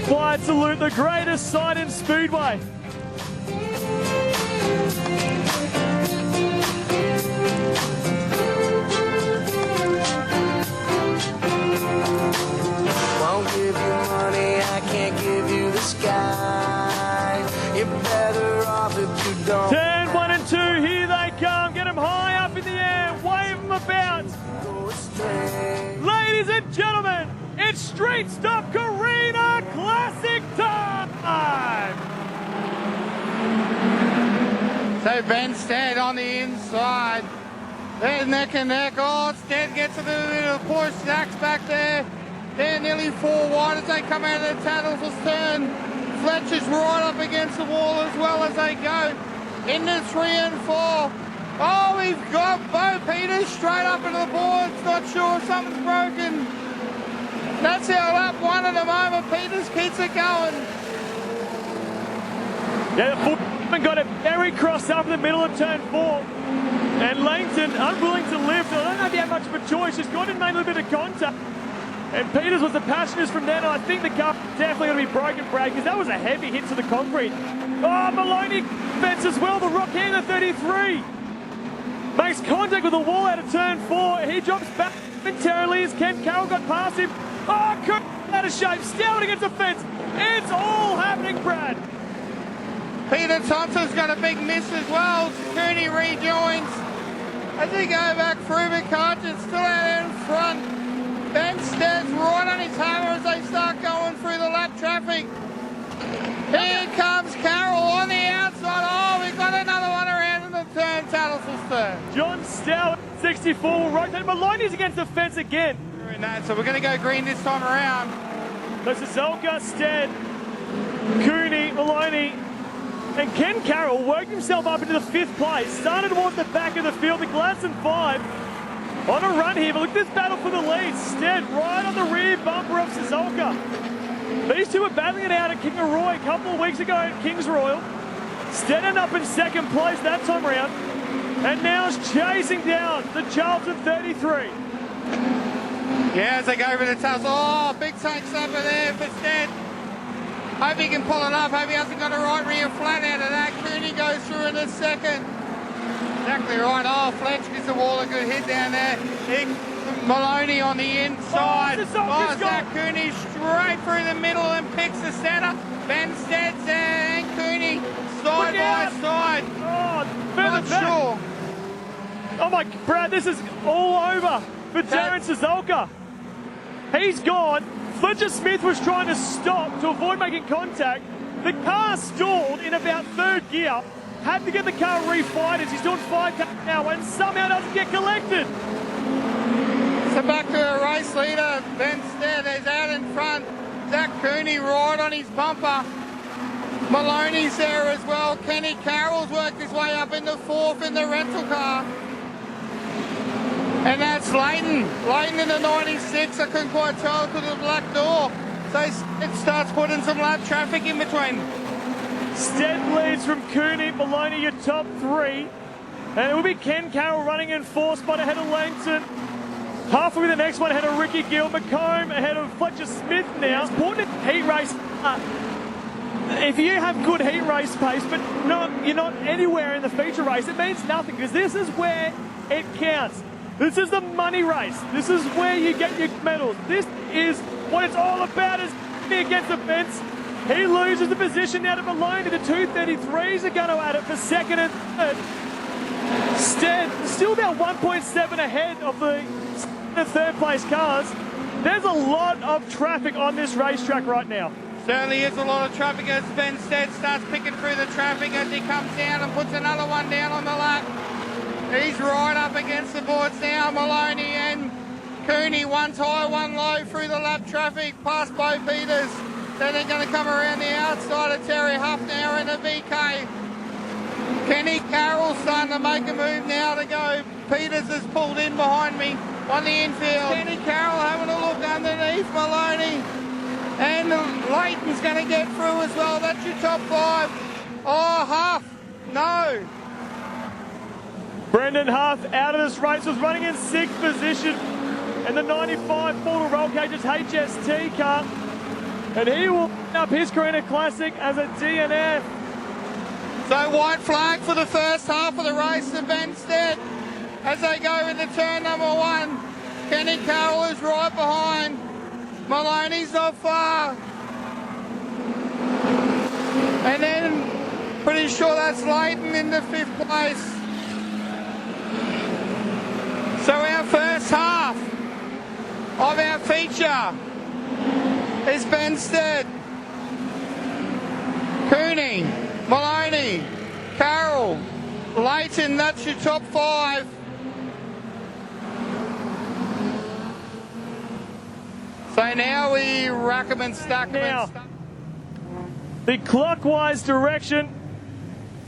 Flight salute, the greatest sight in Speedway. Won't give you money, I can't give you the sky. You're better off if you don't. Turn 1 and 2, here they come. Get them high up in the air, wave them about. Go astray. Ladies and gentlemen, it's Street Stock Carina Classic time! So Ben Stead on the inside. They're neck and neck. Oh, Stead gets a little bit of push. Zach's back there. They're nearly 4 wide as they come out of the Tattles turn. Fletcher's right up against the wall as well as they go into 3 and 4. Oh, we've got Bo Peters straight up into the boards. Not sure if something's broken. That's our lap 1 at the moment. Peters keeps it going. Yeah, the footman got it very crossed up in the middle of turn 4. And Langton, unwilling to lift. I don't know if he had much of a choice. Just got in, made a little bit of contact. And Peters was the passionist from then. I think the car definitely going to be broken, Brad, because that was a heavy hit to the concrete. Oh, Maloney fence as well. The Rockhander 33 makes contact with the wall out of turn 4. He drops back momentarily as Ken Carroll got past him. Oh, Cook out of shape. Stout against the fence. It's all happening, Brad. Peter Thompson's got a big miss as well. Cooney rejoins as they go back through. McCarthy's still out in front. Ben Stead's right on his hammer as they start going through the lap traffic. Here comes Carroll on the outside. Oh, we've got another one around in the turn. Tattles's turn. John Stout, 64, will rotate. Maloney's against the fence again. So we're going to go green this time around. There's Zelka, Stead, Cooney, Maloney, and Ken Carroll worked himself up into the 5th place. Started towards the back of the field. The Gladstone 5 on a run here. But look at this battle for the lead. Stead right on the rear bumper of Suzuka. These two were battling it out at Kingaroy a couple of weeks ago at Kings Royal. Stead ended up in 2nd place that time around. And now is chasing down the Charlton 33. Yeah, as they go over the tussle. Oh, big tank slapper there for Stead. Hope he can pull it up. Hope he hasn't got a right rear flat out of that. Cooney goes through in a 2nd. Exactly right. Oh, Fletch gives the wall a good hit down there. Maloney on the inside. Oh, Zach Cooney straight through the middle and picks the centre. Ben Stead's there and Cooney side by side. Oh, not back. Sure. Oh my, Brad, this is all over for Darren Suzuka. He's gone. Fletcher Smith was trying to stop to avoid making contact. The car stalled in about 3rd gear. Had to get the car refired as he's doing 5 now and somehow doesn't get collected. So back to the race leader. Ben Stead is out in front. Zach Cooney right on his bumper. Maloney's there as well. Kenny Carroll's worked his way up into 4th in the rental car. And that's Leighton. Leighton in the 96. I couldn't quite tell because of the black door. So it starts putting some lap traffic in between. Stead leads from Cooney, Maloney, your top 3. And it will be Ken Carroll running in 4th spot ahead of Langton. Halfway the next one ahead of Ricky Gill. McComb ahead of Fletcher Smith now. It's important heat race. If you have good heat race pace, but you're not anywhere in the feature race, it means nothing because this is where it counts. This is the money race. This is where you get your medals. This is what it's all about, is against the fence. He loses the position now to Maloney. The 233s are going to add it for 2nd and 3rd. Stead still about 1.7 ahead of the 3rd place cars. There's a lot of traffic on this racetrack right now. Certainly is a lot of traffic as Ben Stead starts picking through the traffic as he comes down and puts another one down on the lap. He's right up against the boards now. Maloney and Cooney, one high, one low through the lap traffic past Bo Peters. Then they're going to come around the outside of Terry Huff now in the VK. Kenny Carroll starting to make a move now to go. Peters has pulled in behind me on the infield. Kenny Carroll having a look underneath Maloney. And Leighton's going to get through as well. That's your top 5. Oh, Huff. No. Brendan Huff out of this race was running in 6th position. And the 95 Portal Roll Cages HST car. And he will up his Carina Classic as a DNF. So white flag for the first half of the race to Benstead as they go into turn number 1. Kenny Carroll is right behind. Maloney's not far. And then pretty sure that's Leighton in the 5th place. So our first half of our feature is Benstead, Cooney, Maloney, Carroll, Leighton. That's your top 5. So now we rack 'em and stack 'em and stack. The clockwise direction,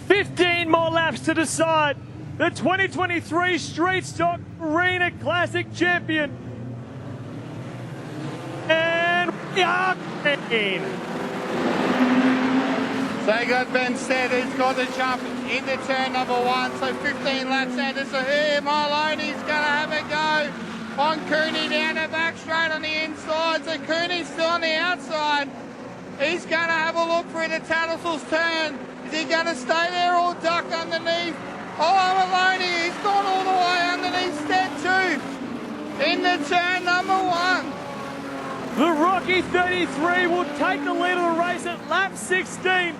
15 more laps to decide the 2023 Street Stock Carina Classic champion. And we are in. So you got Benstead who's got the jump into turn number 1. So 15 laps into so here Maloney's going to have a go on Cooney down the back straight on the inside. So Cooney's still on the outside. He's going to have a look through the Tattersalls turn. Is he going to stay there or duck underneath? Oh, Maloney, he's gone all the way underneath Stead too. In the turn number 1. The Rocky 33 will take the lead of the race at lap 16.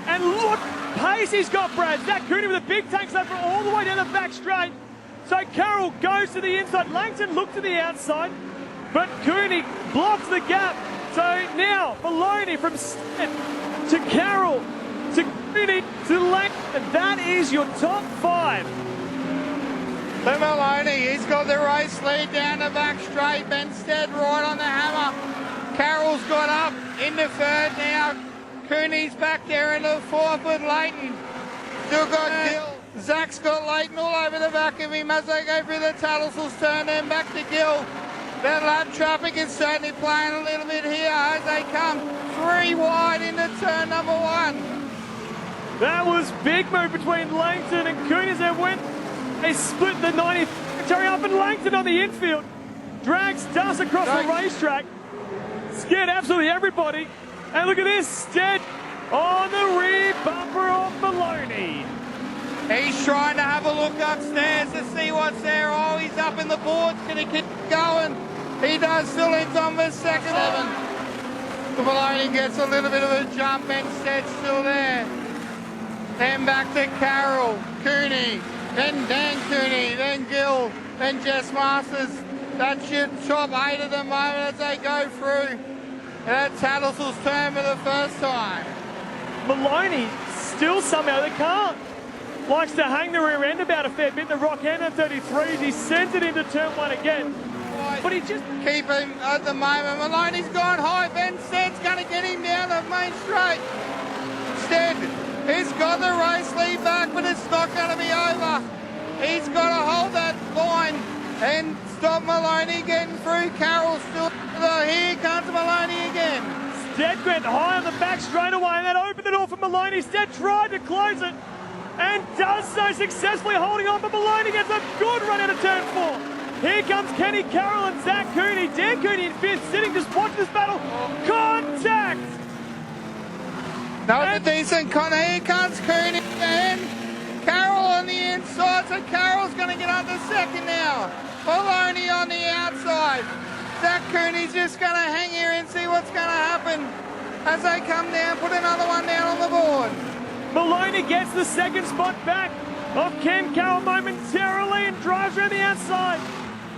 And look, pace he's got, Brad. Zach Cooney with a big tank over all the way down the back straight. So Carroll goes to the inside. Langton looked to the outside, but Cooney blocks the gap. So now Maloney from Stead to Carroll to Cooney to Langton. That is your top 5. So Maloney, he's got the race lead down the back straight. Benstead right on the hammer. Carroll's got up into 3rd now. Cooney's back there in the 4th with Leighton. Still got Gill. Zach's got Leighton all over the back of him as they go through the Tattersalls turn, then back to Gill. That lap traffic is certainly playing a little bit here as they come 3 wide into turn number 1. That was big move between Langton and Cooney as they went. They split the 90 Terry up and Langton on the infield. Drags dust across the racetrack. Scared absolutely everybody. And look at this, Stead on the rear bumper of Maloney. He's trying to have a look upstairs to see what's there. Oh, he's up in the boards. Can he keep going? He does. Still ends on the 2nd. Maloney gets a little bit of a jump and Stead's still there. Then back to Carroll, Cooney, then Dan Cooney, then Gill, then Jess Masters. That's your top 8 at the moment as they go through. That Tattersalls turn for the first time. Maloney still somehow the car likes to hang the rear end about a fair bit. The Rock Hand at 33s, he sent it into turn 1 again. But he just keep him at the moment. Maloney's gone high. Benstead's going to get him down the main straight. Stead, he's got the race lead back, but it's not going to be over. He's got to hold that line and stop Maloney getting through. Carroll still. Here comes Maloney again. Stead went high on the back straight away, and that opened the door for Maloney. Stead tried to close it and does so successfully, holding on, but Maloney gets a good run out of turn 4. Here comes Kenny Carroll and Zach Cooney. Dan Cooney in 5th, sitting just watching this battle. Contact! That was a decent corner. Here comes Cooney and Carroll on the inside, so Carroll's going to get under 2nd now. Maloney on the outside. Zach Cooney's just going to hang here and see what's going to happen as they come down, put another one down on the board. Maloney gets the 2nd spot back of Ken Carroll momentarily and drives around the outside.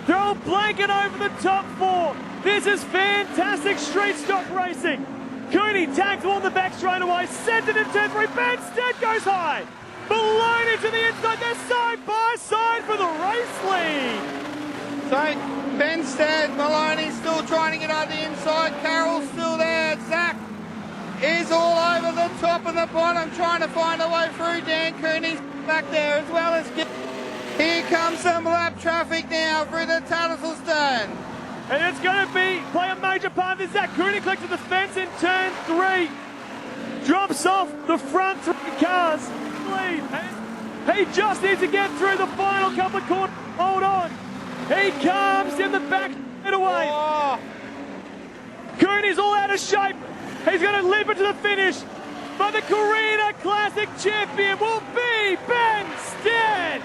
Throw a blanket over the top 4. This is fantastic street stock racing. Cooney tags on the back straight away, sent it in turn 3. Benstead goes high. Maloney to the inside. They're side by side for the race lead. So Benstead, Maloney still trying to get out the inside. Carroll's still there. Zach is all over the top and the bottom trying to find a way through. Dan Cooney's back there as well as here comes some lap traffic now through the Tattersalls turn. And it's going to play a major part of this. Zach Cooney collects the fence in turn 3. Drops off the front 3 cars. Lead. And he just needs to get through the final couple of corners. Hold on. He comes in the back and away. Oh. Cooney's all out of shape. He's going to leap into the finish, but the Carina Classic champion will be Ben Stead.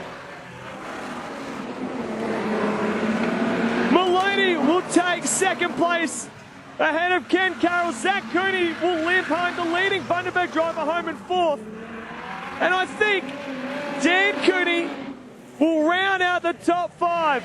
Maloney will take second place ahead of Ken Carroll. Zach Cooney will limp home, the leading Bundaberg driver, home in fourth. And I think Dan Cooney will round out the top five.